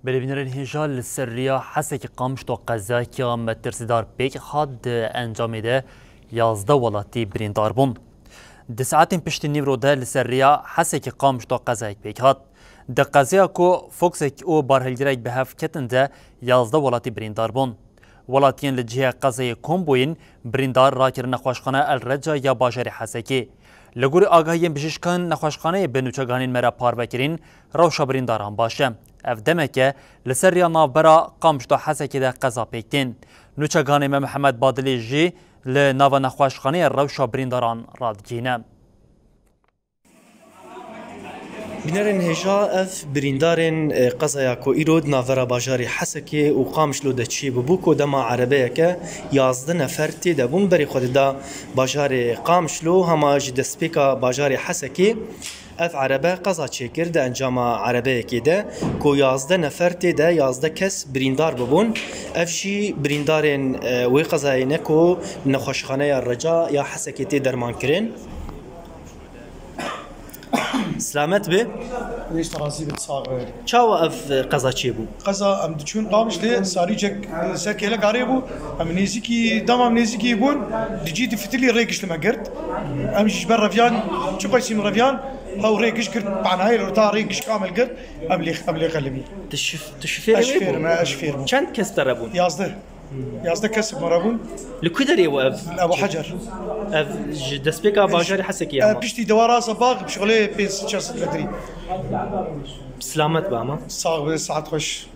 بلبنان هجال السرية حسك قامش تو قزاكيا مترسدار بيك خاد انجام ده يازده ولاتي برين داربون ده ساعتين پشت نیورو ده لسرية حسك قامش تو قزاك بيك هات ده قزايا كو فوكسك او بارهلگرك بهف كتن ده يازده ولاتي برين داربون ولاتين لجهة قزاي كومبوين بريندار راكر نخواشخانه الرجا یا باجر حسكي لگور آگاهیم بجشکان نخواشخانه به نوچگانین مرا پار بکرین روشا برینداران باشه. اف دمکه لسر یا نافبرا قامشتو حسکی ده قضا پیکتین. نوچگانه محمد بادلی جی لناو نخواشخانه روشا برینداران رادگینه. بنارن هجا اف بريندارن قضايا كو ايرود نافرا باجاري حسكي وقامش لو دتشي ببوكو دما عربيه ك يازدنا فرتي دبون بري خود دا باجاري قامش لو هما جدسبيكا باجاري حسكي اف عربه قضا تشكر ده انجام عربيه كده كو يازدنا فرتي ده يازده كس بريندار ببون اف شي بريندارن وي قضاينكو نخوشخانه الرجاء يا حسكي تي درمان كرين سلامت به ليش تراسي بتصاغر چاو اف قضا چی بو قضا ام دچون قامش له ساريجك سكيله قريبو ام نيزيكي دمام نيزيكي بون دجي دفتلي ريكش لما قرت امشي برا رفيان شو قيسي من رفيان او ريكش قرت معناها لو ريكش كامل قرت قبل قلبي تشفير اشفير ما اشفير چند کس دربون يازده كسب مرابون لكدري واف ابو حجر اف دسبيكا باجاري حسك يا بشتي دوارا صباغ بشغله بيس تشاس لدري سلامت باما صاغ ساعات خوش